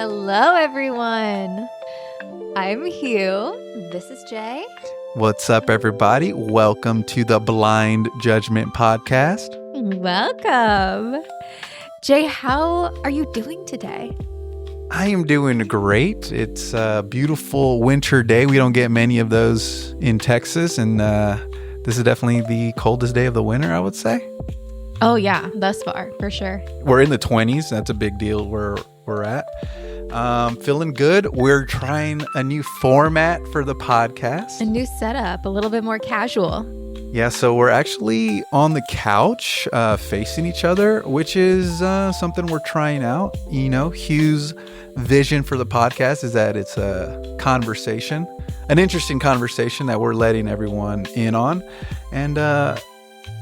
Hello, everyone. I'm Hugh. This is Jay. What's up, everybody? Welcome to the Blind Judgment Podcast. Welcome. Jay, how are you doing today? I am doing great. It's a beautiful winter day. We don't get many of those in Texas, and this is definitely the coldest day of the winter, I would say. Oh, yeah, thus far, for sure. We're in the 20s. That's a big deal where we're at. Feeling good. We're trying a new format for the podcast. A new setup, a little bit more casual. Yeah, so we're actually on the couch facing each other, which is something we're trying out. You know, Hugh's vision for the podcast is that it's a conversation, an interesting conversation that we're letting everyone in on. And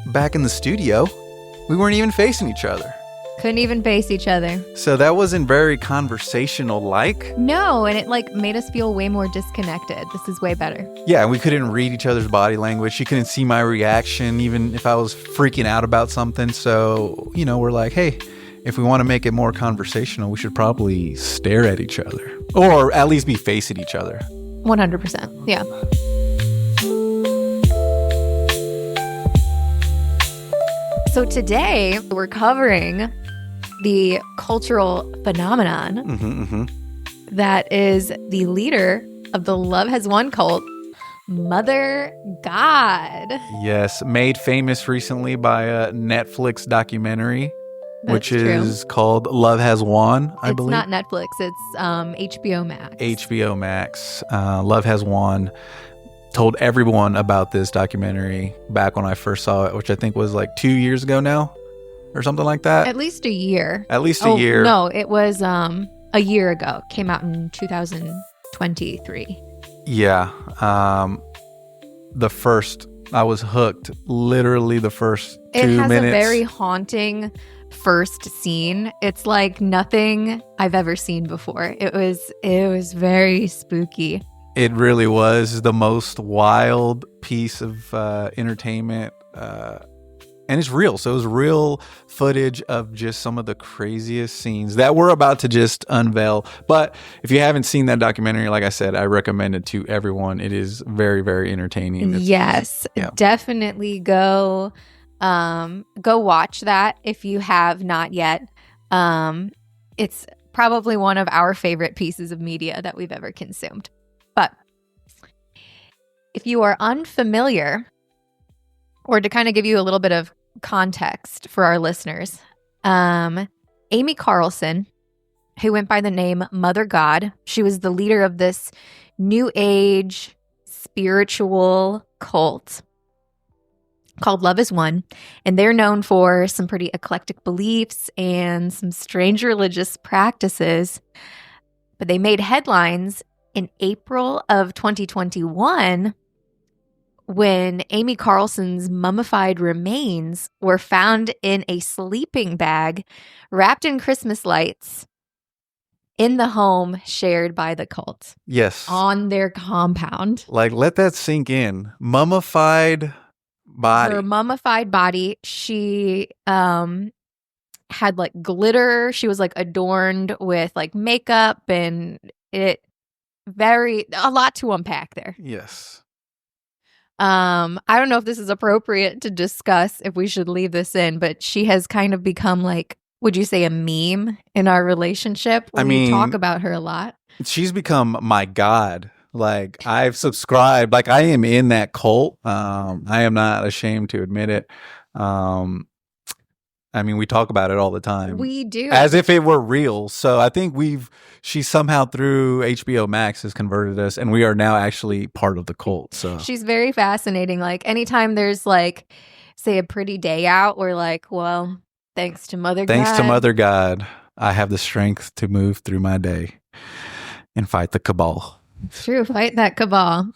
back in the studio, we weren't even facing each other. Couldn't even face each other. So that wasn't very conversational-like. No, and it made us feel way more disconnected. This is way better. Yeah, and we couldn't read each other's body language. She couldn't see my reaction, even if I was freaking out about something. So, you know, we're like, hey, if we want to make it more conversational, we should probably stare at each other. Or at least be facing each other. 100%. Yeah. So today we're covering the cultural phenomenon that is the leader of the Love Has Won cult, Mother God. Yes, made famous recently by a Netflix documentary, which is called Love Has Won, I believe. It's not Netflix, it's HBO Max. HBO Max. Love Has Won. Told everyone about this documentary back when I first saw it, which I think was like 2 years ago now or something like that. At least a year. At least a year. No, it was a year ago. Came out in 2023. Yeah. I was hooked literally the first 2 minutes. It has a very haunting first scene. It's like nothing I've ever seen before. It was very spooky. It really was the most wild piece of entertainment. And it's real. So it was real footage of just some of the craziest scenes that we're about to just unveil. But if you haven't seen that documentary, like I said, I recommend it to everyone. It is very, very entertaining. Yes, definitely go watch that if you have not yet. It's probably one of our favorite pieces of media that we've ever consumed. But if you are unfamiliar, or to kind of give you a little bit of context for our listeners, Amy Carlson, who went by the name Mother God, she was the leader of this new age spiritual cult called Love Has Won, and they're known for some pretty eclectic beliefs and some strange religious practices. But they made headlines in April of 2021, when Amy Carlson's mummified remains were found in a sleeping bag wrapped in Christmas lights in the home shared by the cult. Yes. On their compound. Like, let that sink in. Mummified body. Her mummified body, she had like glitter. She was like adorned with like makeup, and a lot to unpack there. Yes. I don't know if this is appropriate to discuss, if we should leave this in, but she has kind of become like, would you say, a meme in our relationship? We talk about her a lot. She's become my god. Like, I've subscribed, like I am in that cult. I am not ashamed to admit it. We talk about it all the time. We do. As if it were real. So I think she somehow through HBO Max has converted us, and we are now actually part of the cult. So she's very fascinating. Like, anytime there's like, say, a pretty day out, we're like, well, thanks to Mother God, I have the strength to move through my day and fight the cabal. True, fight that cabal.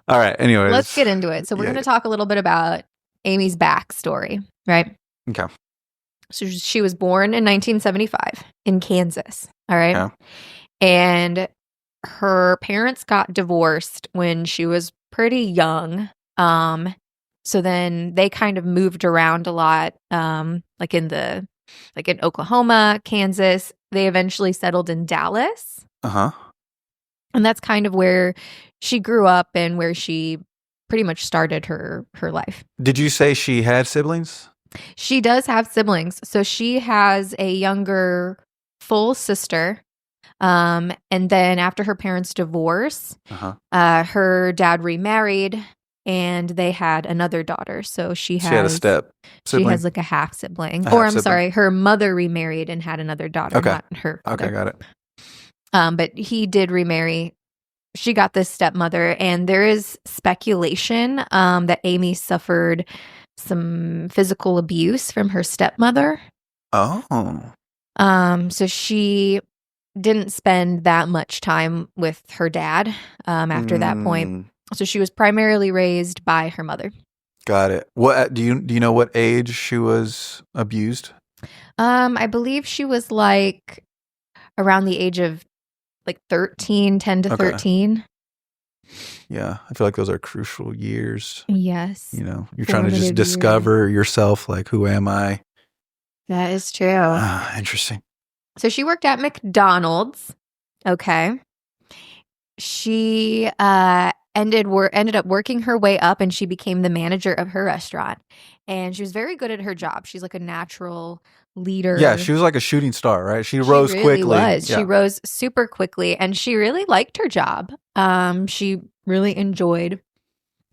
All right, anyways. Let's get into it. So we're going to talk a little bit about Amy's backstory, right? Okay. So she was born in 1975 in Kansas, all right? Yeah. And her parents got divorced when she was pretty young. So then they kind of moved around a lot, like in Oklahoma, Kansas. they eventually settled in Dallas. Uh-huh. And that's kind of where she grew up and where she pretty much started her life. Did you say she had siblings? She does have siblings. So she has a younger full sister. And then after her parents' divorce, her dad remarried and they had another daughter. So she had a step sibling. She has like a half sibling. Sorry, her mother remarried and had another daughter, not her father. Okay, got it. But he did remarry. She got this stepmother, and there is speculation that Amy suffered some physical abuse from her stepmother. Oh. So she didn't spend that much time with her dad after that point. So she was primarily raised by her mother. Got it. What do you know what age she was abused? I believe she was like around the age of like 10 to 13. Yeah, I feel like those are crucial years. Yes. You know, you're trying to just discover yourself, like, who am I? That is true. Interesting. So she worked at McDonald's. Okay. She ended up working her way up, and she became the manager of her restaurant. And she was very good at her job. She's like a natural leader. Yeah, she was like a shooting star, right? She rose quickly. Was. Yeah. She rose super quickly, and she really liked her job. She really enjoyed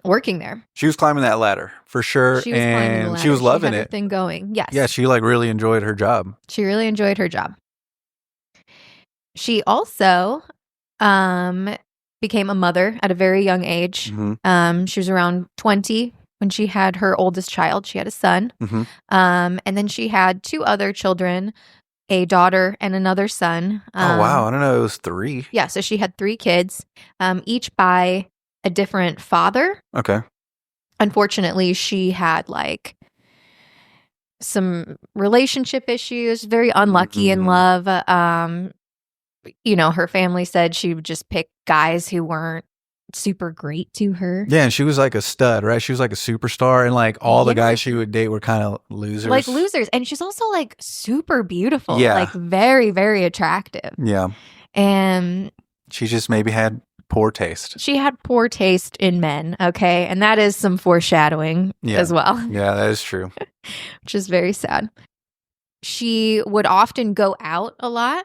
working there. She was climbing that ladder for sure, and she was loving it. Thing going, yes. Yeah, she like really enjoyed her job. She really enjoyed her job. She also became a mother at a very young age. Mm-hmm. She was around 20 when she had her oldest child. She had a son. Mm-hmm. And then she had 2 other children, a daughter and another son. Oh, wow. I don't know. It was 3. Yeah. So she had 3 kids, each by a different father. Okay. Unfortunately, she had like some relationship issues, very unlucky in love. You know, her family said she would just pick guys who weren't super great to her. Yeah, and she was like a stud, right? She was like a superstar, and like all the guys she would date were kind of losers. Like losers. And she's also like super beautiful. Yeah. Like very, very attractive. Yeah. And she just maybe had poor taste. She had poor taste in men, okay? And that is some foreshadowing as well. Yeah, that is true. Which is very sad. She would often go out a lot.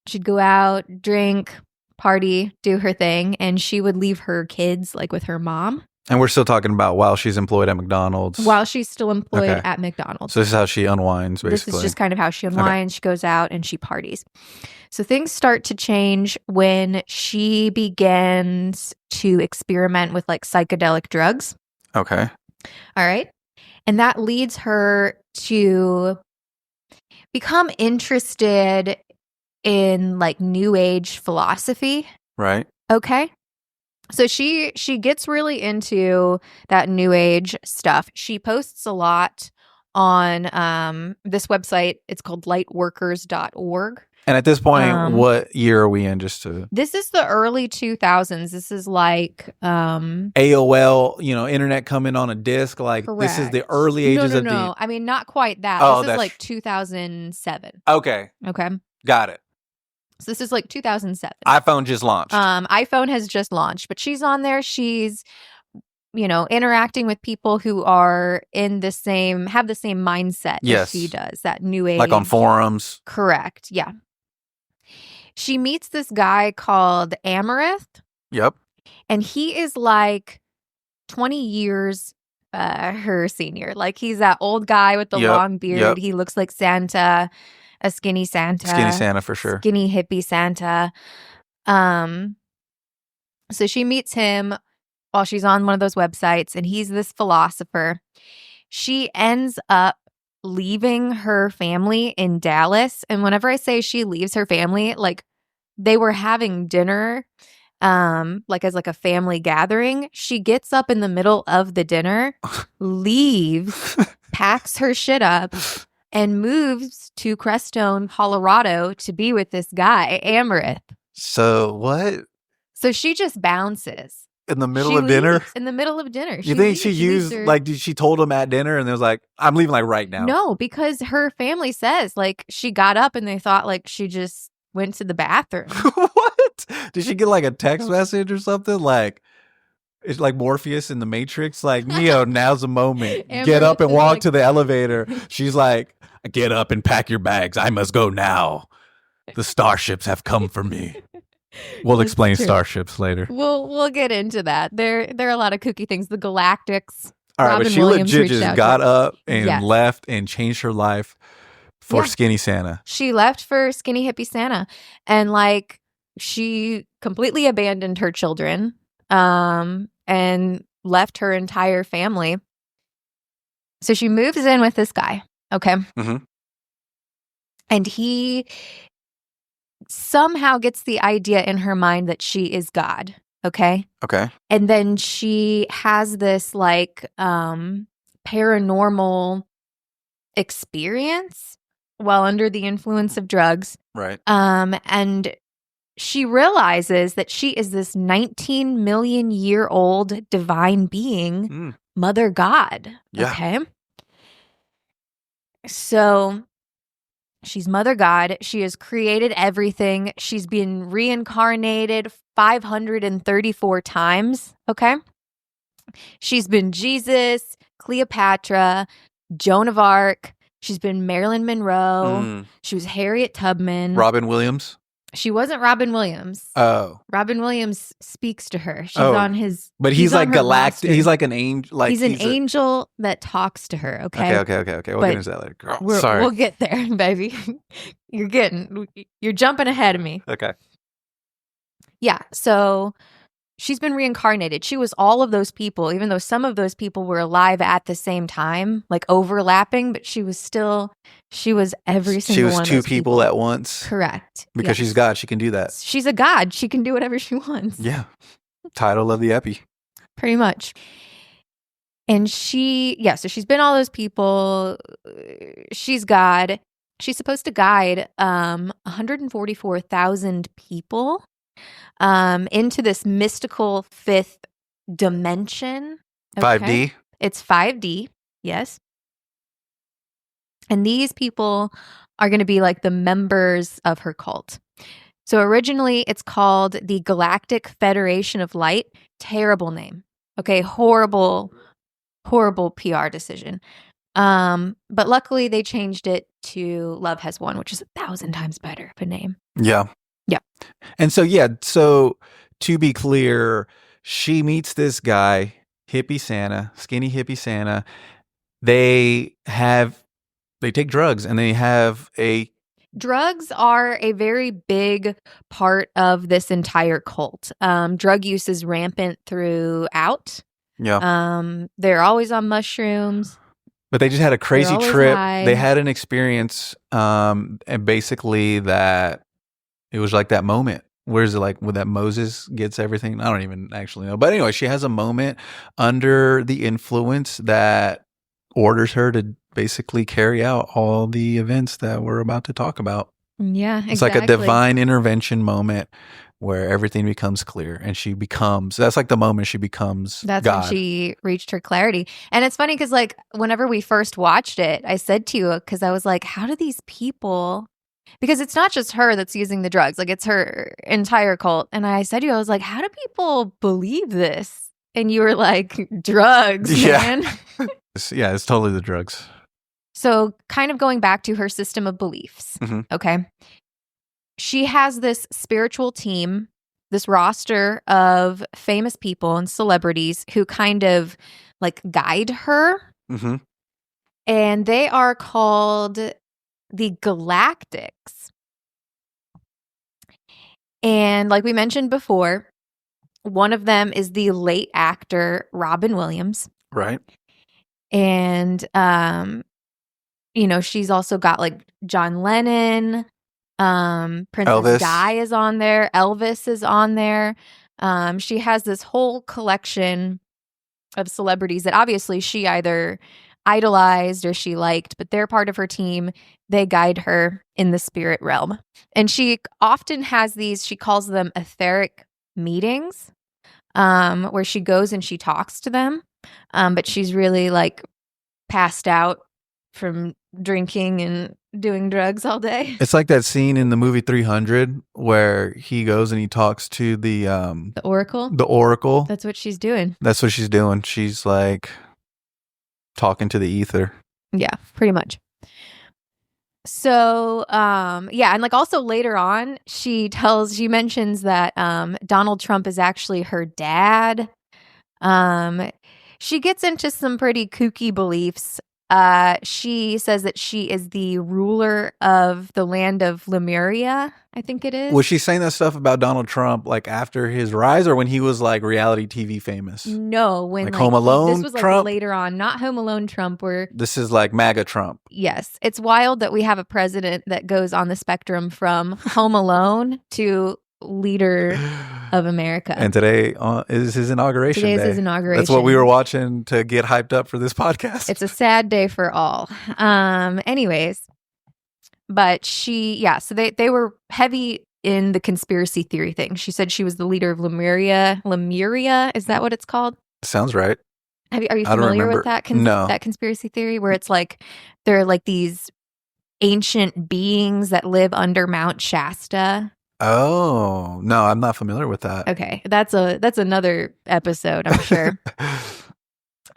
She'd go out, drink, party, do her thing, and she would leave her kids like with her mom. And we're still talking about while she's employed at McDonald's. While she's still employed at McDonald's. So this is how she unwinds, basically. This is just kind of how she unwinds. Okay. She goes out and she parties. So things start to change when she begins to experiment with like psychedelic drugs. Okay. All right. And that leads her to become interested in like new age philosophy. Right. Okay. So she gets really into that new age stuff. She posts a lot on this website. It's called lightworkers.org. And at this point, what year are we in? This is the early 2000s. This is like AOL, internet coming on a disc. Like correct. This is the early ages of No, I mean, not quite that. This is like 2007. Okay. Got it. So this is like 2007. iPhone just launched. iPhone has just launched, but she's on there. She's, interacting with people who are have the same mindset as she does, that new age. Like on forums. Correct. Yeah. She meets this guy called Amaranth. Yep. And he is like 20 years her senior. Like he's that old guy with the long beard. Yep. He looks like Santa. A skinny Santa. Skinny Santa for sure. Skinny hippie Santa. So she meets him while she's on one of those websites, and he's this philosopher. She ends up leaving her family in Dallas. And whenever I say she leaves her family, like they were having dinner, like as like a family gathering. She gets up in the middle of the dinner, leaves, packs her shit up, and moves to Crestone, Colorado to be with this guy, Amaranth. So what? So she just bounces. in the middle She of dinner? leaves in the middle of dinner. You think she leaves used her- like she told him at dinner and it was like, I'm leaving like right now? No, because her family says like she got up and they thought like she just went to the bathroom. What? Did she get like a text message or something? Like it's like Morpheus in the Matrix. Like, Neo, now's the moment. Get up and walk to the elevator. She's like, get up and pack your bags. I must go now. The starships have come for me. We'll explain starships later. We'll get into that. There are a lot of kooky things. The Galactics. All right, Robin but she Williams legit just got up and Yes. left and changed her life for Skinny Santa. She left for Skinny Hippie Santa, and like she completely abandoned her children, and left her entire family. So she moves in with this guy. Okay, and he somehow gets the idea in her mind that she is God. Okay. And then she has this like paranormal experience while under the influence of drugs. Right. And she realizes that she is this 19 million year old divine being, Mother God. Yeah. Okay. So she's Mother God. She has created everything. She's been reincarnated 534 times. Okay. She's been Jesus, Cleopatra, Joan of Arc. She's been Marilyn Monroe. She was Harriet Tubman. Robin Williams? She wasn't Robin Williams. Oh. Robin Williams speaks to her. She's on his. But he's like galactic. He's like an angel. Like he's an angel that talks to her. Okay. Okay. We'll get into that later. Girl, sorry. We'll get there, baby. You're jumping ahead of me. Okay. Yeah. So she's been reincarnated. She was all of those people, even though some of those people were alive at the same time, like overlapping, but she was every single one of those two people at once. Correct. Because she's God. She can do that. She's a god. She can do whatever she wants. Yeah. Title of the epi. Pretty much. And so she's been all those people. She's God. She's supposed to guide 144,000 people into this mystical fifth dimension. Okay? 5D? It's 5D, yes. And these people are going to be like the members of her cult. So originally it's called the Galactic Federation of Light. Terrible name. Okay, horrible PR decision. But luckily they changed it to Love Has Won, which is 1,000 times better of a name. Yeah. Yeah. And so, to be clear, she meets this guy, Hippie Santa, Skinny Hippie Santa. They take drugs and they have drugs are a very big part of this entire cult. Drug use is rampant throughout. Yeah. They're always on mushrooms. But they just had a crazy trip. High. They had an experience, and basically that it was like that moment. Where is it like when that Moses gets everything? I don't even actually know. But anyway, she has a moment under the influence that orders her to basically carry out all the events that we're about to talk about. Yeah, exactly. It's like a divine intervention moment where everything becomes clear and that's like the moment she becomes That's God. when she reached her clarity. And it's funny because like whenever we first watched it, I said to you, because I was like, how do these people, because it's not just her that's using the drugs, like it's her entire cult. And I said to you, I was like, how do people believe this? And you were like, drugs, man. Yeah, it's totally the drugs. So kind of going back to her system of beliefs, okay? She has this spiritual team, this roster of famous people and celebrities who kind of like guide her. And they are called the Galactics. And like we mentioned before, one of them is the late actor Robin Williams. Right. And, she's also got like John Lennon, Princess Elvis. Di is on there. Elvis is on there. She has this whole collection of celebrities that obviously she either idolized or she liked, but they're part of her team. They guide her in the spirit realm. And she often has these, she calls them etheric meetings. where she goes and she talks to them, but she's really like passed out from drinking and doing drugs all day. It's like that scene in the movie 300 where he goes and he talks to the Oracle. The Oracle. That's what she's doing. That's what she's doing. She's like talking to the ether. Yeah, pretty much. So, yeah, and like also later on, she mentions that Donald Trump is actually her dad. She gets into some pretty kooky beliefs. She says that she is the ruler of the land of Lemuria, I think it is. Was she saying that stuff about Donald Trump like after his rise or when he was like reality TV famous? No, when like Home Alone this was like Trump? Later on, not Home Alone Trump. This is like MAGA Trump. Yes, it's wild that we have a president that goes on the spectrum from Home Alone to leader of America. And today is his inauguration day. Today is his inauguration. That's what we were watching to get hyped up for this podcast. It's a sad day for all. Anyways, but so they were heavy in the conspiracy theory thing. She said she was the leader of Lemuria. Lemuria, is that what it's called? Sounds right. Are you familiar with that? No. That conspiracy theory where it's like there are like these ancient beings that live under Mount Shasta. Oh, no, I'm not familiar with that. Okay. That's another episode, I'm sure.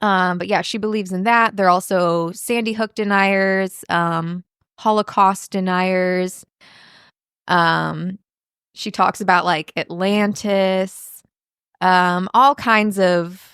But yeah, she believes in that. They're also Sandy Hook deniers, Holocaust deniers. She talks about like Atlantis, all kinds of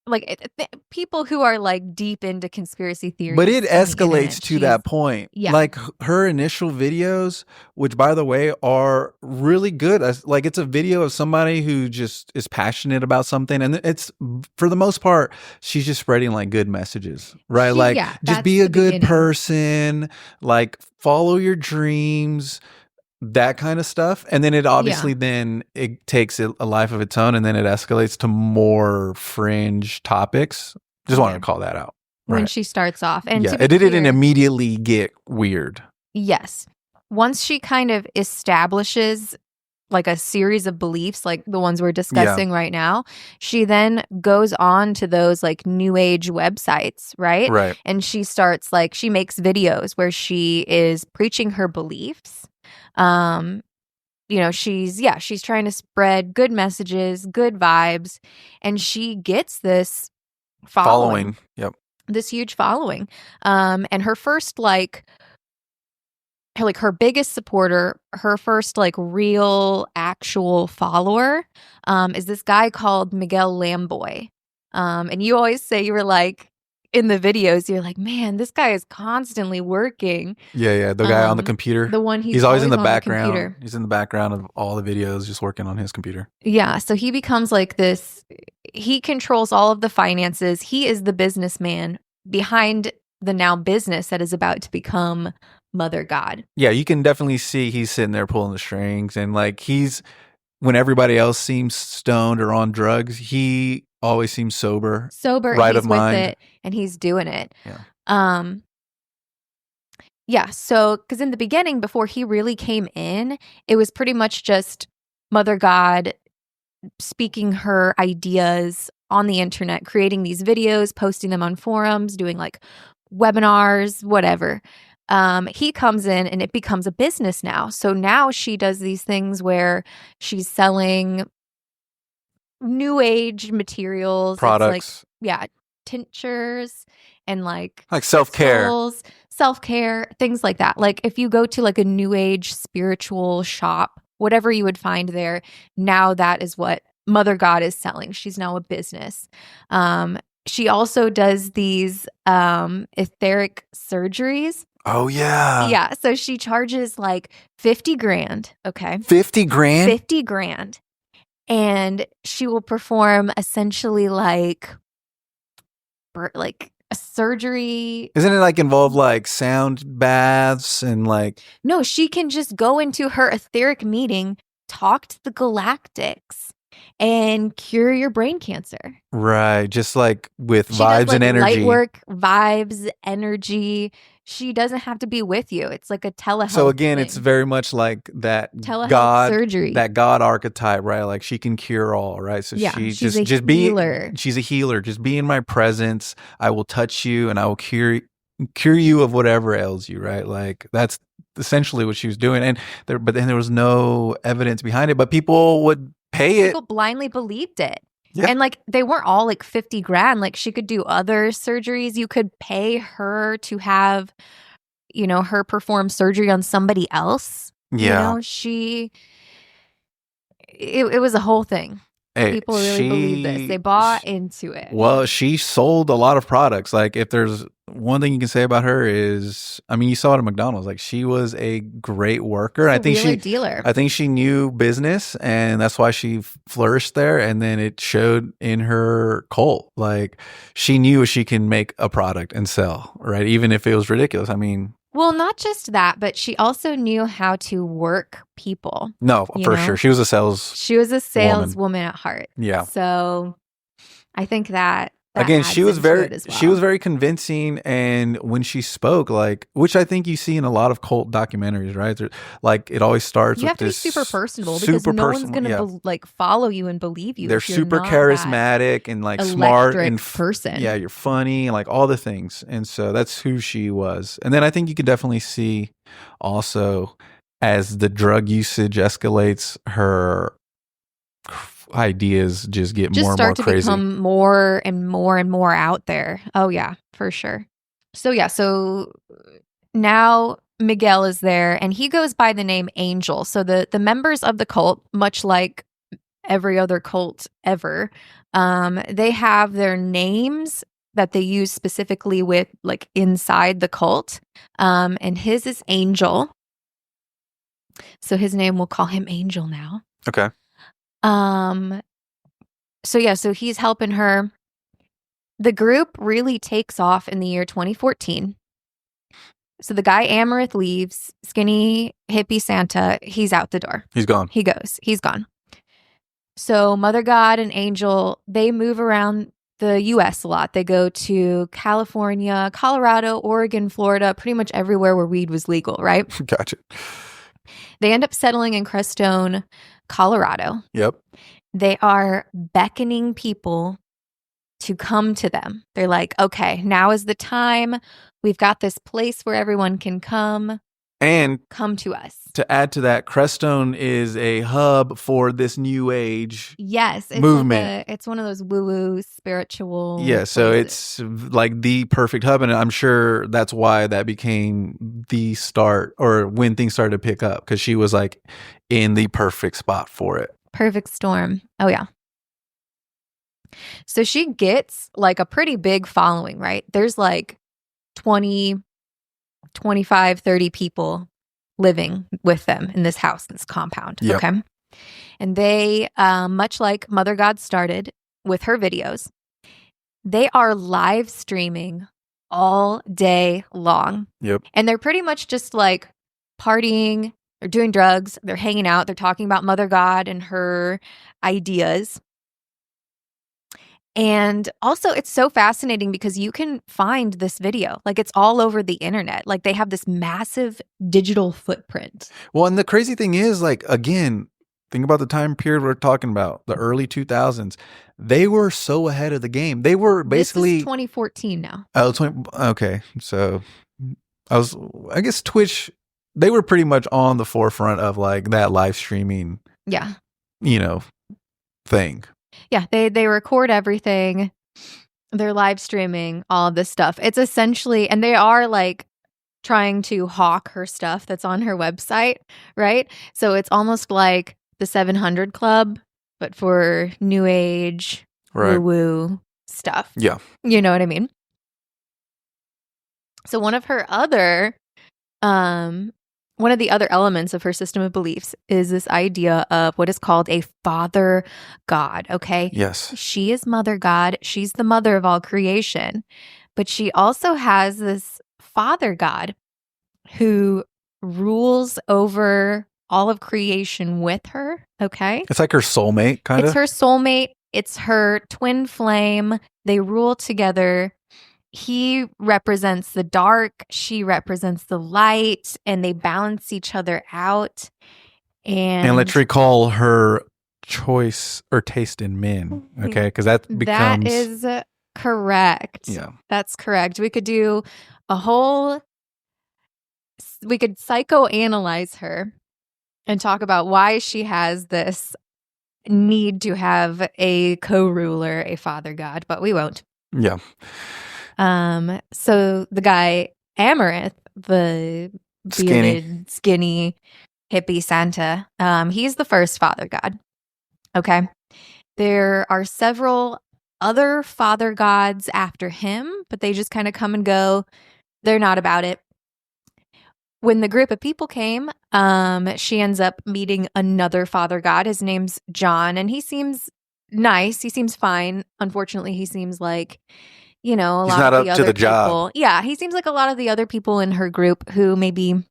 like people who are like deep into conspiracy theories. But it escalates to that point. Yeah. Like her initial videos, which by the way are really good. Like it's a video of somebody who just is passionate about something. And it's for the most part, she's just spreading like good messages, right? Just be a good person, like follow your dreams, that kind of stuff. And then it obviously then it takes a life of its own and then it escalates to more fringe topics. Just wanted to call that out. When she starts off. And it didn't immediately get weird. Yes. Once she kind of establishes like a series of beliefs like the ones we're discussing right now, she then goes on to those like new age websites, right? Right. And she starts like, she makes videos where she is preaching her beliefs. She's trying to spread good messages, good vibes, and she gets this following. Yep. This huge following. And her first her biggest supporter, her first like real actual follower, is this guy called Miguel Lamboy. And you always say you were like, in the videos, you're like, man, this guy is constantly working. Yeah. The guy on the computer. The one he's always in the background. He's in the background of all the videos, just working on his computer. Yeah. So he becomes like this. He controls all of the finances. He is the businessman behind the now business that is about to become Mother God. Yeah, you can definitely see he's sitting there pulling the strings. And like when everybody else seems stoned or on drugs, he always seems sober, right of mind, with it, and he's doing it. So because in the beginning, before he really came in, it was pretty much just Mother God speaking her ideas on the internet, creating these videos, posting them on forums, doing like webinars, whatever. He comes in and it becomes a business now. So now she does these things where she's selling new age materials, products, tinctures and like self-care, things like that. Like if you go to like a new age spiritual shop, whatever you would find there, now that is what Mother God is selling. She's now a business. She also does these etheric surgeries. Oh yeah. Yeah. So she charges like 50 grand. Okay. 50 grand? 50 grand. And she will perform essentially like a surgery. Isn't it like involve like sound baths and like? No, she can just go into her etheric meeting, talk to the galactics, and cure your brain cancer. Right. Just like with She does vibes like and energy. light work, vibes, energy. She doesn't have to be with you. It's like a telehealth. So again, thing. it's very much like that telehealth surgery. that God archetype, right? Like she can cure all, right? So Yeah, she she's just a healer. she's a healer. Just be in my presence. I will touch you and I will cure you of whatever ails you, right? Like that's essentially what she was doing. And but then there was no evidence behind it, but people would pay it. People blindly believed it. Yeah. And like they weren't all like 50 grand. Like she could do other surgeries. You could pay her to have, you know, her perform surgery on somebody else. Yeah. You know, it was a whole thing. People really believed this. They bought into it. Well, she sold a lot of products. Like if there's one thing you can say about her is, I mean, you saw it at McDonald's. Like she was a great worker. I think she knew business, and that's why she flourished there. And then it showed in her cult. Like she knew she can make a product and sell, right? Even if it was ridiculous. I mean, well, not just that, but she also knew how to work people. No, for sure. She was a saleswoman at heart. Yeah. So I think that again, she was very convincing, and when she spoke, like, which I think you see in a lot of cult documentaries, right? Like it always starts. You with have to be super personable because no one's going to like follow you and believe you. They're super charismatic and like smart and person. Yeah, you're funny and like all the things, and so that's who she was. And then I think you could definitely see also as the drug usage escalates, her ideas just get more and more crazy. Become more and more and more out there. Oh yeah, for sure. So now Miguel is there and he goes by the name Angel. So the members of the cult, much like every other cult ever, they have their names that they use specifically with like inside the cult. And his is Angel. So his name, we'll call him Angel now. Okay. So he's helping her. The group really takes off in the year 2014. So the guy Amaranth leaves, skinny hippie Santa, he's out the door. He's gone. He's gone. So Mother God and Angel, they move around the US a lot. They go to California, Colorado, Oregon, Florida, pretty much everywhere where weed was legal, right? Gotcha. They end up settling in Crestone, Colorado. Yep. They are beckoning people to come to them. They're like, okay, now is the time. We've got this place where everyone can come. And come to us. To add to that, Crestone is a hub for this new age movement. It's one of those woo-woo spiritual places. So it's like the perfect hub, and I'm sure that's why that became the start or when things started to pick up, because she was like in the perfect spot for it. Perfect storm. Oh yeah. So she gets like a pretty big following, right? There's like 20, 25, 30 people living with them in this house, this compound. Yep. Okay. And they, much like Mother God started with her videos, they are live streaming all day long. Yep. And they're pretty much just like partying, they're doing drugs, they're hanging out, they're talking about Mother God and her ideas. And also, it's so fascinating because you can find this video. Like, it's all over the internet. Like, they have this massive digital footprint. Well, and the crazy thing is, like, again, think about the time period we're talking about, the early 2000s. They were so ahead of the game. They were basically... This is 2014 now. Oh, okay. So, I guess Twitch, they were pretty much on the forefront of, like, that live streaming, thing. Yeah, they record everything. They're live streaming all of this stuff. It's essentially, and they are like trying to hawk her stuff that's on her website, right? So it's almost like the 700 Club, but for new age, woo-woo stuff. Yeah. You know what I mean? So one of the other elements of her system of beliefs is this idea of what is called a father God, okay? Yes. She is Mother God. She's the mother of all creation. But she also has this father God who rules over all of creation with her. Okay. It's like her soulmate, kind It's of. her soulmate. It's her twin flame. They rule together. He represents the dark. She represents the light, and they balance each other out. And let's recall her choice or taste in men. Okay. Because that becomes. That is correct. Yeah. That's correct. We could do we could psychoanalyze her and talk about why she has this need to have a co-ruler, a father god, but we won't. Yeah. So the guy Amaranth, the bearded, skinny hippie Santa, he's the first father god. Okay. There are several other father gods after him, but they just kind of come and go. They're not about it. When the group of people came, she ends up meeting another father god. His name's John, and he seems nice. He seems fine. Unfortunately, he seems like, a lot of the other people. Job. Yeah, he seems like a lot of the other people in her group who maybe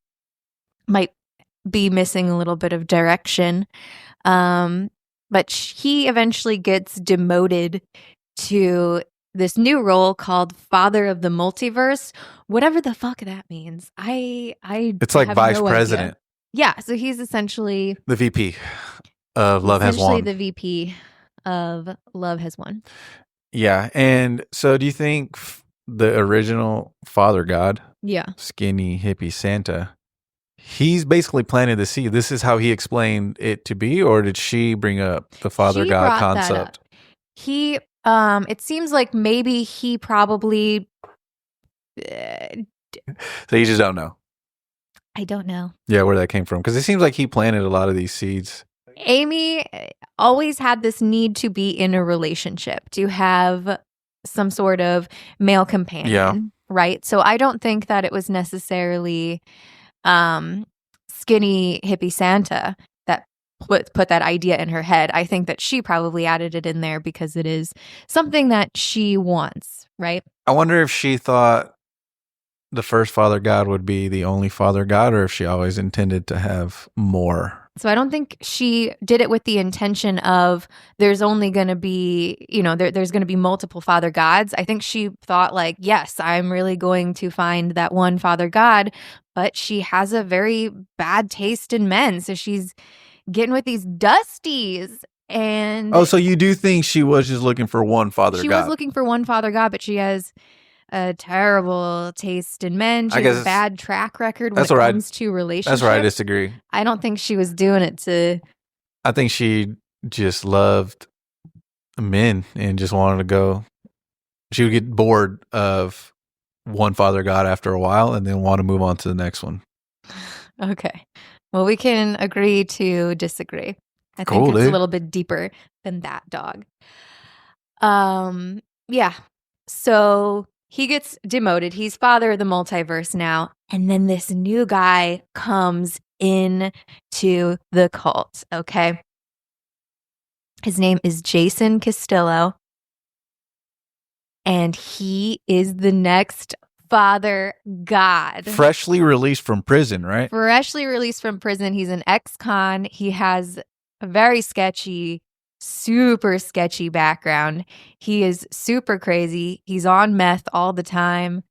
might be missing a little bit of direction. But he eventually gets demoted to this new role called Father of the Multiverse, whatever the fuck that means. It's like vice president. Idea. Yeah, so he's essentially the VP of Love Has Won. The VP of Love Has Won. Yeah, and so do you think the original Father God, skinny hippie Santa, he's basically planted the seed? This is how he explained it to be, or did she bring up the Father God concept? He it seems like maybe he probably so you just don't know. I don't know. Yeah, where that came from, because it seems like he planted a lot of these seeds. Amy always had this need to be in a relationship, to have some sort of male companion, right? So I don't think that it was necessarily skinny hippie Santa that put that idea in her head. I think that she probably added it in there because it is something that she wants, right? I wonder if she thought the first father god would be the only father god, or if she always intended to have more. So I don't think she did it with the intention of there's only going to be, there's going to be multiple father gods. I think she thought like, yes, I'm really going to find that one father god, but she has a very bad taste in men. So she's getting with these dusties. And so you do think she was just looking for one father god? She was looking for one father god, but she has a terrible taste in men. She has a bad track record when it comes to relationships. That's where I disagree. I don't think she was doing it to... I think she just loved men and just wanted to go. She would get bored of one father god after a while and then want to move on to the next one. Okay. Well, we can agree to disagree. I think it's a little bit deeper than that, dog. Yeah. So he gets demoted. He's father of the multiverse now. And then this new guy comes in to the cult, okay? His name is Jason Castillo. And he is the next father god. Freshly released from prison, right? Freshly released from prison. He's an ex-con. He has a very super sketchy background. He is super crazy. He's on meth all the time.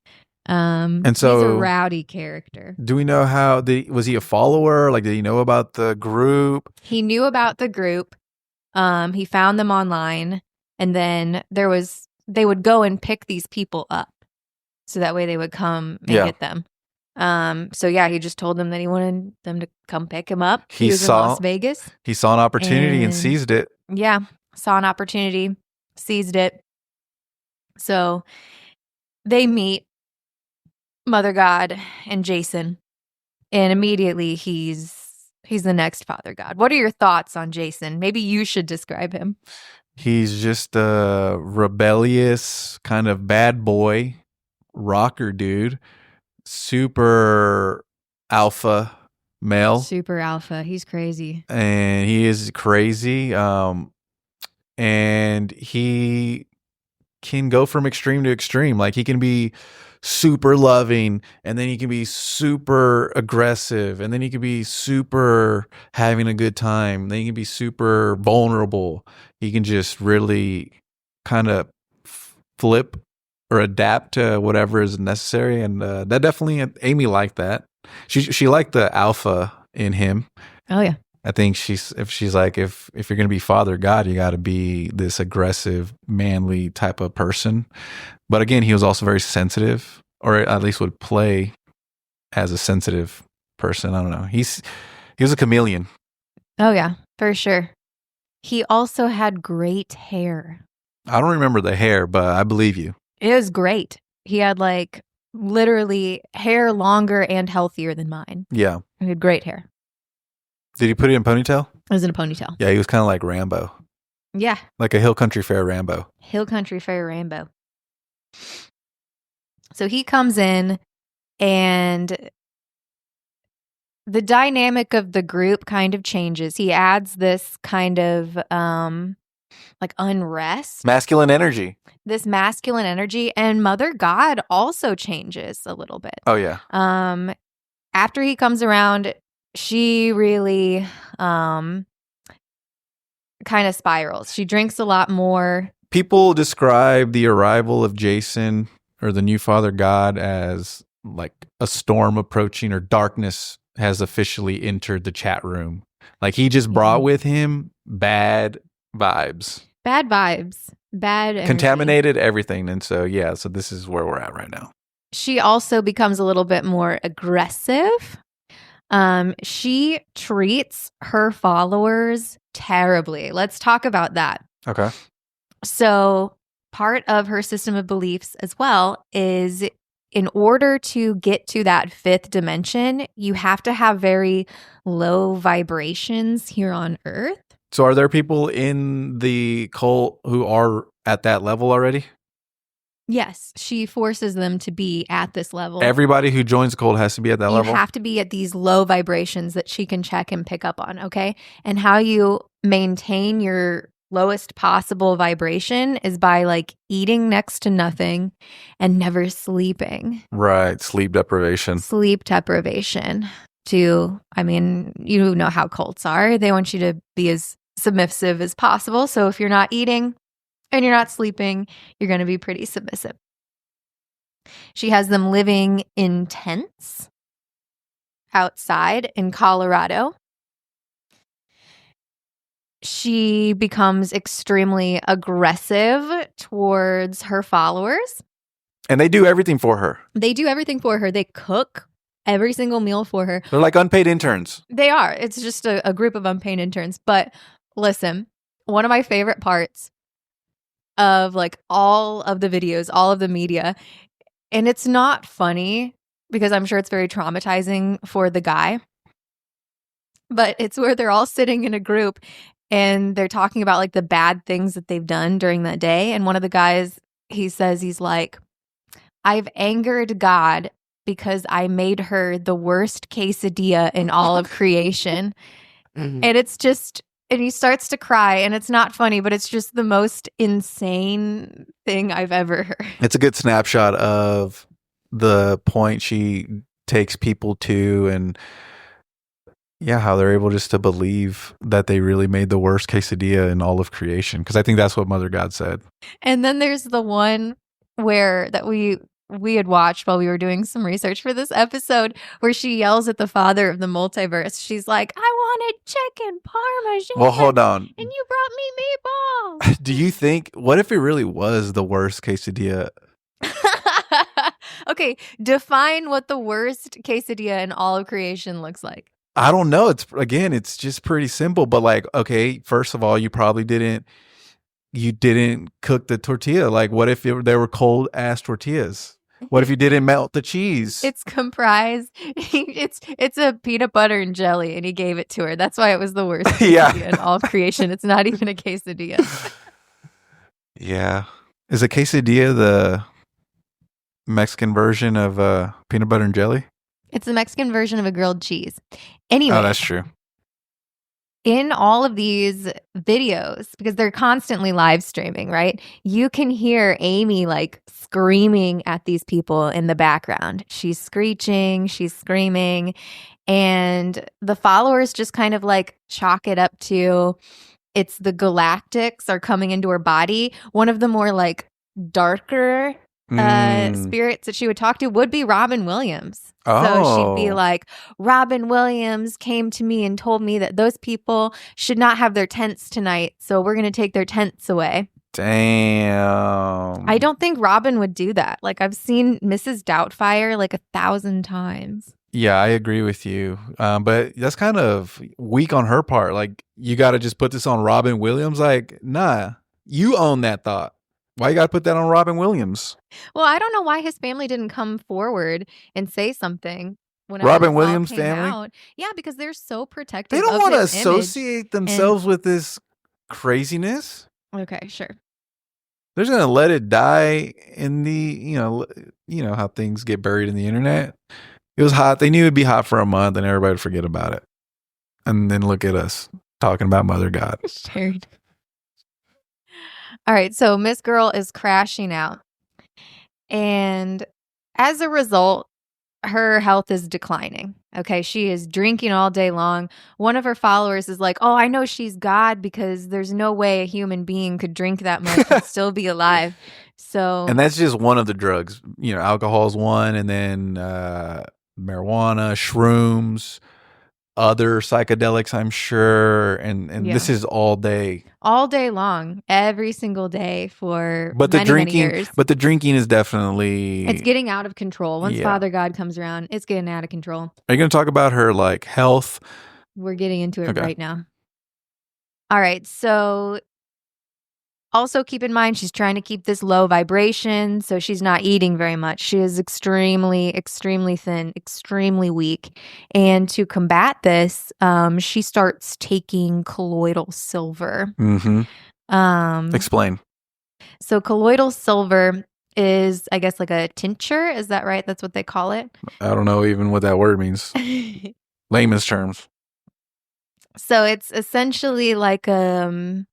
And so he's a rowdy character. Do we know how was he a follower? Like, did he know about the group? He knew about the group. He found them online, and then they would go and pick these people up. So that way they would come and get them. He just told them that he wanted them to come pick him up. He was in Las Vegas. He saw an opportunity and seized it. Yeah, saw an opportunity, seized it. So they meet Mother God and Jason, and immediately he's the next father god. What are your thoughts on Jason? Maybe you should describe him. He's just a rebellious kind of bad boy, rocker dude, super alpha male. Super alpha. He's crazy. And he is crazy. And he can go from extreme to extreme. Like, he can be super loving, and then he can be super aggressive, and then he can be super having a good time. Then he can be super vulnerable. He can just really kind of flip or adapt to whatever is necessary. And that definitely, Amy liked that. She liked the alpha in him. Oh yeah. I think she's like, if you're gonna be Father God, you got to be this aggressive, manly type of person. But again, he was also very sensitive, or at least would play as a sensitive person. I don't know. He was a chameleon. Oh yeah, for sure. He also had great hair. I don't remember the hair, but I believe you. It was great. He had like literally hair longer and healthier than mine. Yeah. He had great hair. Did he put it in ponytail? It was in a ponytail. Yeah, he was kind of like Rambo. Yeah. Like a Hill Country Fair Rambo. Hill Country Fair Rambo. So he comes in, and the dynamic of the group kind of changes. He adds this kind of like unrest. Masculine energy. This masculine energy, and Mother God also changes a little bit. Oh yeah. After he comes around, she really kind of spirals. She drinks a lot more. People describe the arrival of Jason or the new Father God as like a storm approaching, or darkness has officially entered the chat room. Like he just brought with him bad vibes. Bad vibes. Bad energy. Contaminated everything. And so, yeah, so this is where we're at right now. She also becomes a little bit more aggressive. She treats her followers terribly. Let's talk about that. Okay. So part of her system of beliefs as well is, in order to get to that fifth dimension, you have to have very low vibrations here on Earth. So are there people in the cult who are at that level already? Yes, she forces them to be at this level. Everybody who joins the cult has to be at that level? You have to be at these low vibrations that she can check and pick up on, okay? And how you maintain your lowest possible vibration is by like eating next to nothing and never sleeping. Right, sleep deprivation. Sleep deprivation. I mean, you know how cults are. They want you to be as submissive as possible. So if you're not eating and you're not sleeping, you're going to be pretty submissive. She has them living in tents outside in Colorado. She becomes extremely aggressive towards her followers. And they do everything for her. They do everything for her. They cook every single meal for her. They're like unpaid interns. They are. It's just a group of unpaid interns. But listen, one of my favorite parts of like all of the videos, all of the media, and it's not funny because I'm sure it's very traumatizing for the guy, but it's where they're all sitting in a group and they're talking about like the bad things that they've done during that day. And one of the guys, he says, he's like, I've angered God because I made her the worst quesadilla in all of creation. And it's just, and he starts to cry, and it's not funny, but it's just the most insane thing I've ever heard. It's a good snapshot of the point she takes people to, and yeah, how they're able just to believe that they really made the worst quesadilla in all of creation. Because I think that's what Mother God said. And then there's the one where that we had watched while we were doing some research for this episode, where she yells at the father of the multiverse. She's like, I wanted chicken parmesan. Well, hold on. And you brought me meatballs. Do you think, what if it really was the worst quesadilla? Okay, define what the worst quesadilla in all of creation looks like. I don't know. It's just pretty simple. But like, okay, first of all, you probably didn't cook the tortilla. Like, what if they were cold ass tortillas? What if you didn't melt the cheese? It's comprised. It's a peanut butter and jelly, and he gave it to her. That's why it was the worst quesadilla in all of creation. It's not even a quesadilla. Yeah. Is a quesadilla the Mexican version of peanut butter and jelly? It's the Mexican version of a grilled cheese. Anyway. Oh, that's true. in all of these videos, because they're constantly live streaming, right? You can hear Amy like screaming at these people in the background. She's screeching, she's screaming, and the followers just kind of like chalk it up to it's the galactics are coming into her body. One of the more like darker spirits that she would talk to would be Robin Williams. So she'd be like, Robin Williams came to me and told me that those people should not have their tents tonight. So we're going to take their tents away. Damn. I don't think Robin would do that. Like I've seen Mrs. Doubtfire like 1,000 times. Yeah, I agree with you. But that's kind of weak on her part. Like, you got to just put this on Robin Williams. Like, nah, you own that thought. Why you got to put that on Robin Williams? Well, I don't know why his family didn't come forward and say something. Robin Williams' family? Out. Yeah, because they're so protective. They don't want to associate themselves with this craziness. Okay, sure. They're just gonna let it die in the you know how things get buried in the internet. It was hot. They knew it'd be hot for a month, and everybody would forget about it. And then look at us talking about Mother God. Shared. All right, so Miss Girl is crashing out, and as a result, her health is declining. Okay, she is drinking all day long. One of her followers is like, "Oh, I know she's God because there's no way a human being could drink that much and still be alive." So, and that's just one of the drugs. You know, alcohol's one, and then marijuana, shrooms, other psychedelics, I'm sure, and this is all day long, every single day for many years. But the drinking is definitely it's getting out of control. Once Father God comes around, it's getting out of control. Are you going to talk about her like health? We're getting into it right now. All right, so also keep in mind she's trying to keep this low vibration, so she's not eating very much. She is extremely, extremely thin, extremely weak. And to combat this, she starts taking colloidal silver. Mm-hmm. Explain. So colloidal silver is, I guess, like a tincture. Is that right? That's what they call it? I don't know even what that word means. Layman's terms. So it's essentially like a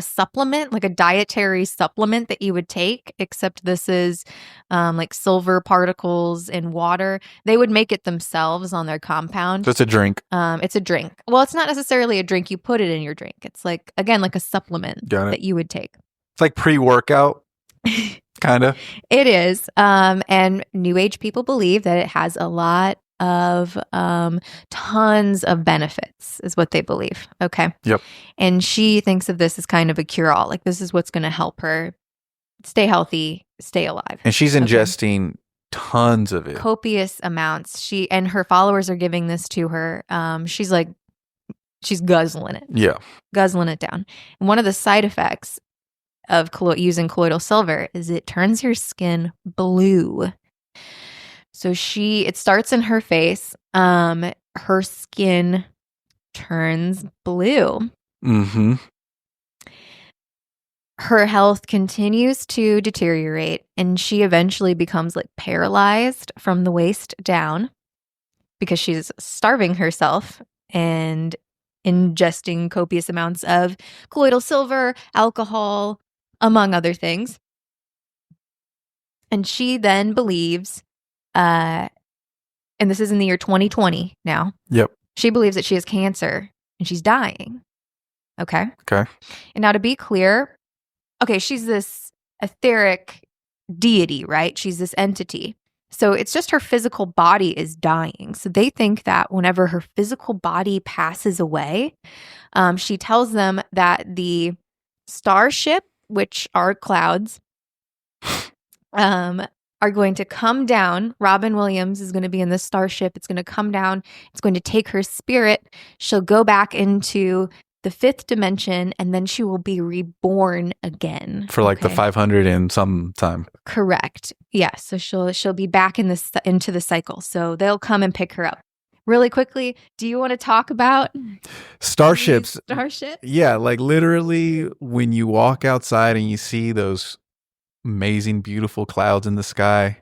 supplement, like a dietary supplement that you would take, except this is like silver particles in water. They would make it themselves on their compound. So it's a drink. It's a drink. Well, it's not necessarily a drink. You put it in your drink. It's like, again, like a supplement that you would take. It's like pre-workout, kind of. It is. And New Age people believe that it has a lot of tons of benefits is what they believe. Okay. Yep. And she thinks of this as kind of a cure-all. Like this is what's going to help her stay healthy, stay alive. And she's ingesting tons of it. Copious amounts. She and her followers are giving this to her. She's guzzling it. Yeah. Guzzling it down. And one of the side effects of using colloidal silver is it turns your skin blue. So it starts in her face. Her skin turns blue. Mm-hmm. Her health continues to deteriorate, and she eventually becomes like paralyzed from the waist down because she's starving herself and ingesting copious amounts of colloidal silver, alcohol, among other things. And she then believes and this is in the year 2020 now. Yep. She believes that she has cancer and she's dying. Okay. Okay. And now to be clear, she's this etheric deity, right? She's this entity. So it's just her physical body is dying. So they think that whenever her physical body passes away, she tells them that the starship, which are clouds, are going to come down. Robin Williams is going to be in this starship. It's going to come down. It's going to take her spirit. She'll go back into the fifth dimension, and then she will be reborn again. For like the 500 and some time. Correct. Yeah. So she'll be back into the cycle. So they'll come and pick her up. Really quickly, do you want to talk about starships? Starship? Yeah, like literally when you walk outside and you see those amazing, beautiful clouds in the sky,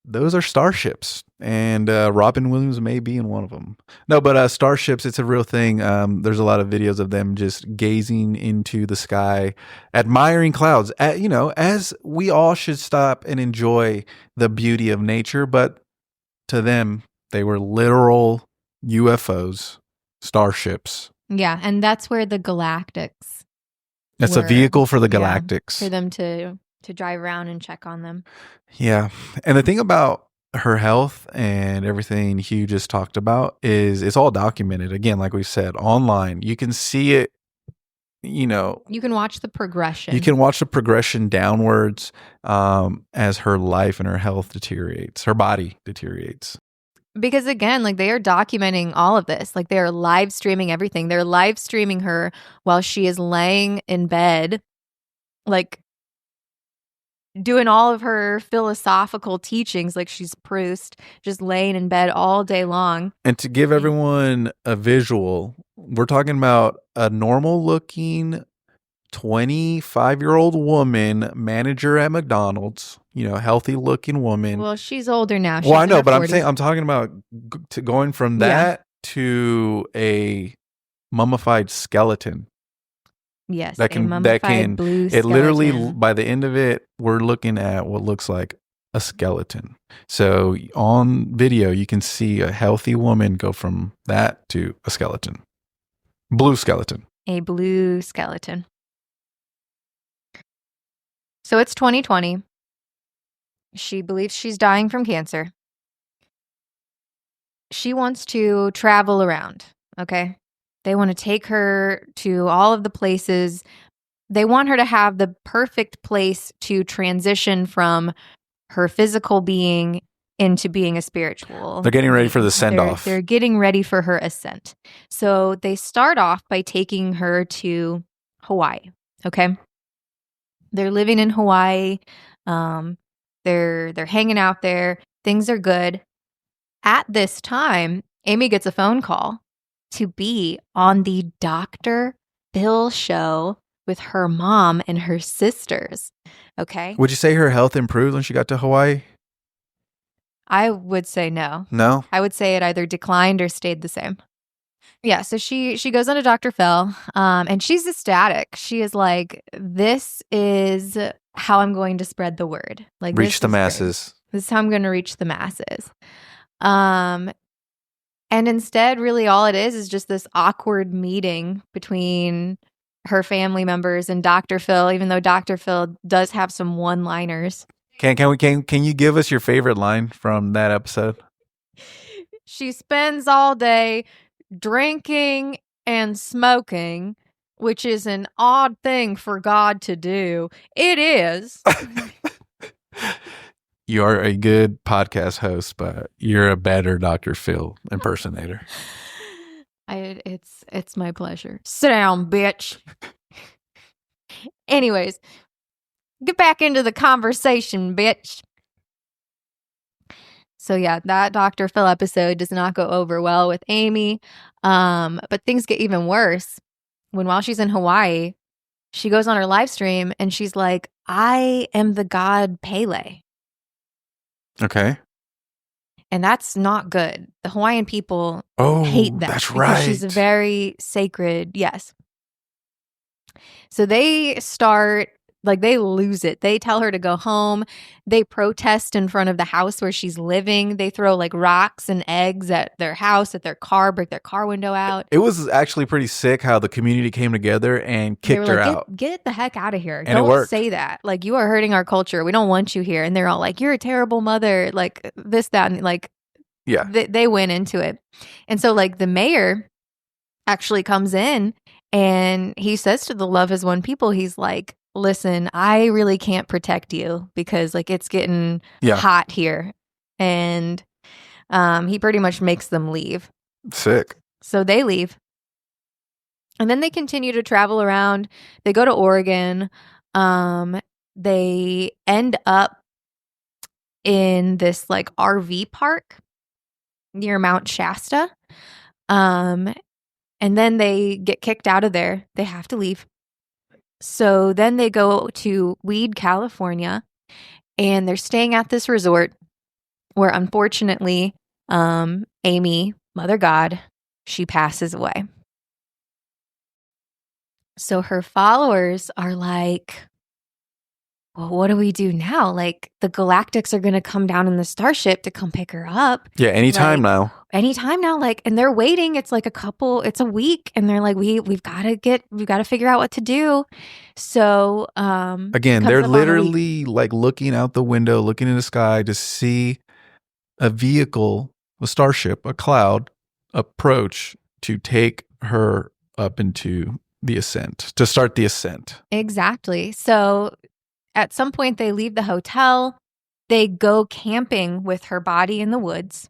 those are starships, and Robin Williams may be in one of them. No, but starships, it's a real thing. There's a lot of videos of them just gazing into the sky, admiring clouds. As we all should stop and enjoy the beauty of nature, but to them, they were literal UFOs, starships. Yeah, and that's where the Galactics. It's a vehicle for the Galactics. For them to drive around and check on them. Yeah. And the thing about her health and everything Hugh just talked about is it's all documented. Again, like we said, online. You can see it, you can watch the progression. You can watch the progression downwards as her life and her health deteriorates, her body deteriorates. Because again, like they are documenting all of this. Like they are live streaming everything. They're live streaming her while she is laying in bed, like doing all of her philosophical teachings, like she's Proust, just laying in bed all day long. And to give everyone a visual, we're talking about a normal looking 25-year-old woman, manager at McDonald's, healthy looking woman. Well, she's older now. Well, I know, but I'm talking about going from that to a mummified skeleton. Yes, that can blue it skeleton. Literally, by the end of it, we're looking at what looks like a skeleton. So on video, you can see a healthy woman go from that to a skeleton. Blue skeleton. A blue skeleton. So it's 2020. She believes she's dying from cancer. She wants to travel around, okay? They want to take her to all of the places. They want her to have the perfect place to transition from her physical being into being a spiritual. They're getting ready for the send-off. They're getting ready for her ascent. So they start off by taking her to Hawaii, okay? They're living in Hawaii. They're hanging out there. Things are good. At this time, Amy gets a phone call to be on the Dr. Phil show with her mom and her sisters. Okay. Would you say her health improved when she got to Hawaii? I would say no. No? I would say it either declined or stayed the same. Yeah, so she goes on to Dr. Phil, and she's ecstatic. She is like, this is how I'm going to spread the word. Like reach the masses. This is how I'm going to reach the masses. And instead, really all it is just this awkward meeting between her family members and Dr. Phil, even though Dr. Phil does have some one-liners. Can you give us your favorite line from that episode? She spends all day drinking and smoking, which is an odd thing for God to do. It is. You are a good podcast host, but you're a better Dr. Phil impersonator. It's my pleasure. Sit down, bitch. Anyways, get back into the conversation, bitch. So yeah, that Dr. Phil episode does not go over well with Amy. But things get even worse when while she's in Hawaii, she goes on her live stream and she's like, I am the god Pele. Okay. And that's not good. The Hawaiian people hate that. That's right. She's a very sacred, yes. So they start, they lose it. They tell her to go home. They protest in front of the house where she's living. They throw rocks and eggs at their house, at their car, break their car window out. It was actually pretty sick how the community came together and kicked her out. Get the heck out of here. And don't say that. You are hurting our culture. We don't want you here. And they're all like, you're a terrible mother. This, that, and yeah. They went into it. And so the mayor actually comes in and he says to the Love Has Won people, he's like, listen, I really can't protect you because it's getting hot here. And he pretty much makes them leave. Sick. So they leave. And then they continue to travel around. They go to Oregon. They end up in this RV park near Mount Shasta. And then they get kicked out of there. They have to leave. So then they go to Weed, California, and they're staying at this resort. where unfortunately, Amy, Mother God, she passes away. So her followers are like, well, what do we do now? Like, the Galactics are going to come down in the starship to come pick her up. Yeah, anytime now. Anytime now. Like, and they're waiting. It's like it's a week. And they're like, we've got to figure out what to do. So, again, they're literally like looking out the window, looking in the sky to see a vehicle, a starship, a cloud approach to take her up into the ascent, to start the ascent. Exactly. So at some point they leave the hotel, they go camping with her body in the woods.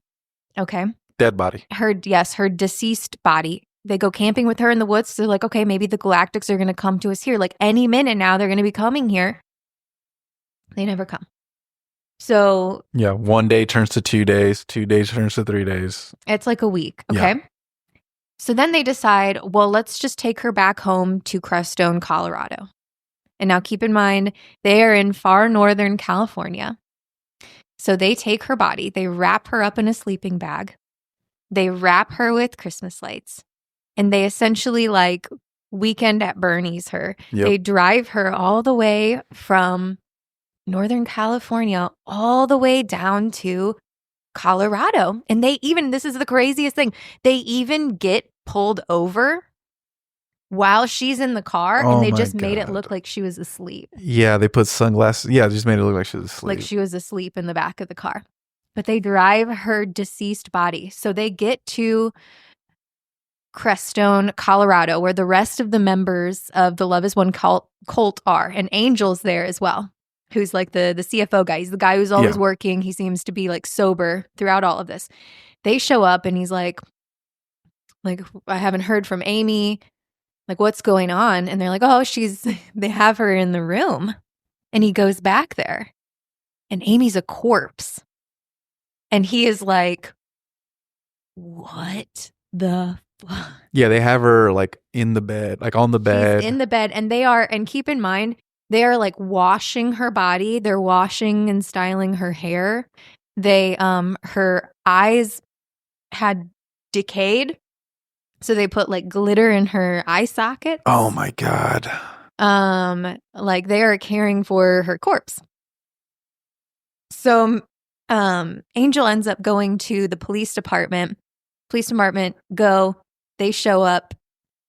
Okay. Dead body. Her deceased body. They go camping with her in the woods. They're like, okay, maybe the Galactics are going to come to us here. Like any minute now, they're going to be coming here. They never come. So yeah, 1 day turns to 2 days, 2 days turns to 3 days. It's like a week. Okay. Yeah. So then they decide, well, let's just take her back home to Crestone, Colorado. And now keep in mind, they are in far northern California. So they take her body, they wrap her up in a sleeping bag, they wrap her with Christmas lights, and they essentially like weekend at Bernie's her. Yep. They drive her all the way from Northern California all the way down to Colorado. And this is the craziest thing, they even get pulled over while she's in the car, and they just made it look like she was asleep. Yeah, they put sunglasses. Yeah, just made it look like she was asleep. Like she was asleep in the back of the car. But they drive her deceased body. So they get to Crestone, Colorado, where the rest of the members of the Love Is One cult are. And Angel's there as well, who's like the CFO guy. He's the guy who's always working. He seems to be like sober throughout all of this. They show up and he's like, I haven't heard from Amy. Like, what's going on? And they're like, oh, they have her in the room. And he goes back there and Amy's a corpse. And he is like, what the fuck? Yeah, they have her like in the bed, like on the bed. She's in the bed. And keep in mind, they are like washing her body. They're washing and styling her hair. Her eyes had decayed. So they put like glitter in her eye sockets. Oh my God. Like they are caring for her corpse. So Angel ends up going to the police department. They show up.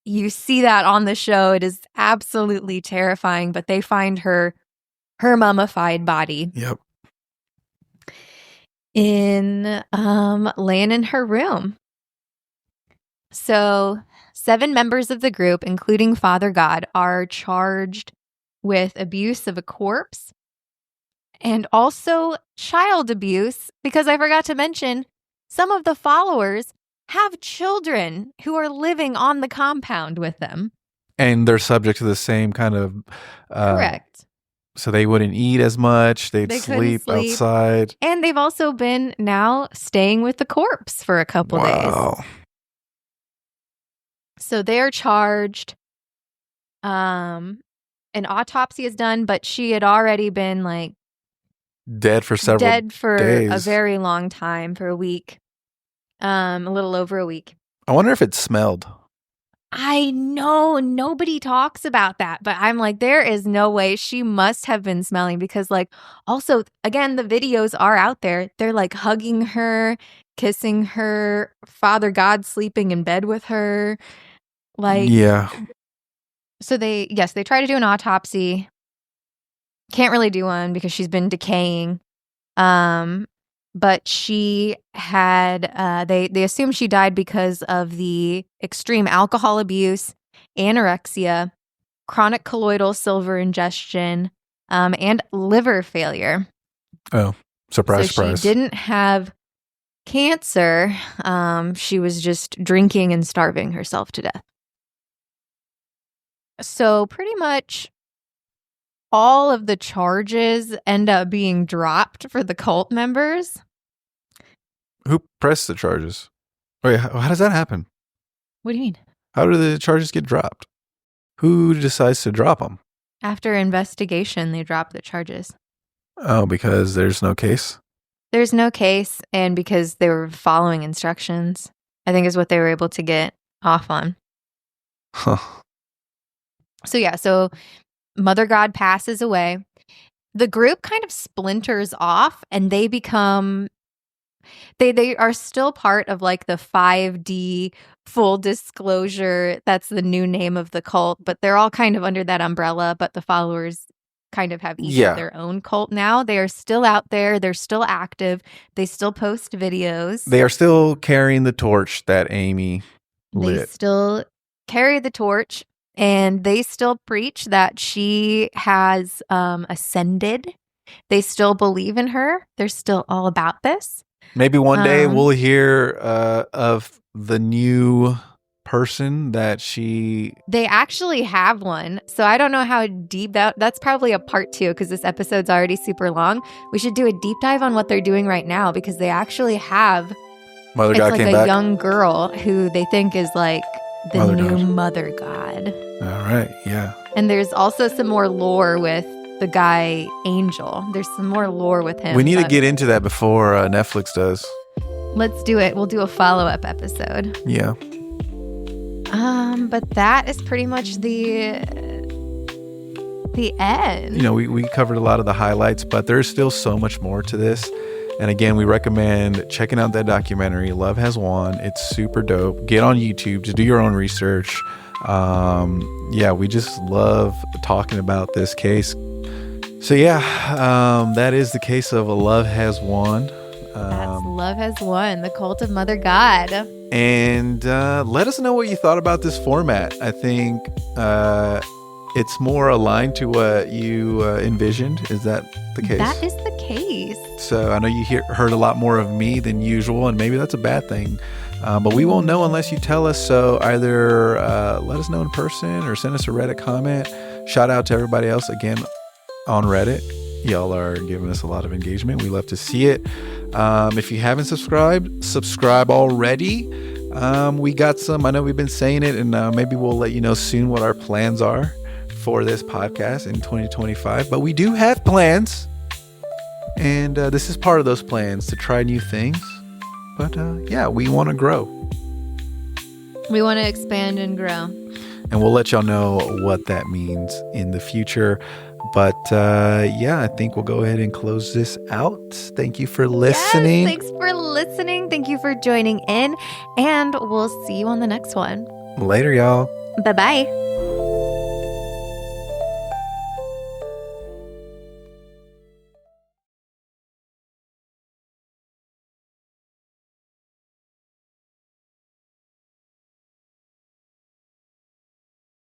You see that on the show. It is absolutely terrifying, but they find her mummified body. Yep. Laying in her room. So 7 members of the group, including Father God, are charged with abuse of a corpse and also child abuse, because I forgot to mention some of the followers have children who are living on the compound with them. And they're subject to the same kind of... Correct. So they wouldn't eat as much. They'd sleep outside. And they've also been now staying with the corpse for a couple days. So they're charged. An autopsy is done, but she had already been like dead for days. A very long time, for a week, a little over a week. I wonder if it smelled. I know nobody talks about that, but I'm like, there is no way. She must have been smelling, because like, also, again, the videos are out there. They're like hugging her, kissing her, Father God sleeping in bed with her. Like, yeah. So they try to do an autopsy. Can't really do one because she's been decaying. But she had, they assume she died because of the extreme alcohol abuse, anorexia, chronic colloidal silver ingestion, and liver failure. Oh, surprise. She didn't have cancer. She was just drinking and starving herself to death. So pretty much all of the charges end up being dropped for the cult members. Who pressed the charges? Wait, how does that happen? What do you mean? How do the charges get dropped? Who decides to drop them? After investigation, they drop the charges. Oh, because there's no case? There's no case, and because they were following instructions, I think is what they were able to get off on. Huh. So Mother God passes away. The group kind of splinters off, and they become they are still part of like the 5D full disclosure. That's the new name of the cult, but they're all kind of under that umbrella, but the followers kind of have each of their own cult now. They are still out there. They're still active. They still post videos. They are still carrying the torch that Amy lit. They still carry the torch, and they still preach that she has ascended. They still believe in her. They're still all about this. Maybe one day we'll hear of the new person that she... They actually have one. So I don't know how deep that's probably a part 2 because this episode's already super long. We should do a deep dive on what they're doing right now because they actually have Mother God like came a back. young girl who they think is like the Mother new God. Mother God. All right, yeah. And there's also some more lore with the guy Angel. There's some more lore with him. We need to get into that before Netflix does. Let's do it. We'll do a follow-up episode. Yeah. But that is pretty much the end. You know, we covered a lot of the highlights, but there's still so much more to this. And again, we recommend checking out that documentary, Love Has Won. It's super dope. Get on YouTube to do your own research. Yeah, we just love talking about this case. So yeah, that is the case of Love Has Won. That's Love Has Won, the cult of Mother God. And let us know what you thought about this format. I think it's more aligned to what you envisioned. Is that the case? That is the case. So I know you heard a lot more of me than usual, and maybe that's a bad thing. But we won't know unless you tell us. So either let us know in person or send us a Reddit comment. Shout out to everybody else again on Reddit. Y'all are giving us a lot of engagement. We love to see it. If you haven't subscribed, subscribe already. We got some, I know we've been saying it, and maybe we'll let you know soon what our plans are for this podcast in 2025. But we do have plans. And this is part of those plans to try new things. But yeah, we want to grow. We want to expand and grow. And we'll let y'all know what that means in the future. But yeah, I think we'll go ahead and close this out. Thank you for listening. Yes, thanks for listening. Thank you for joining in. And we'll see you on the next one. Later, y'all. Bye-bye.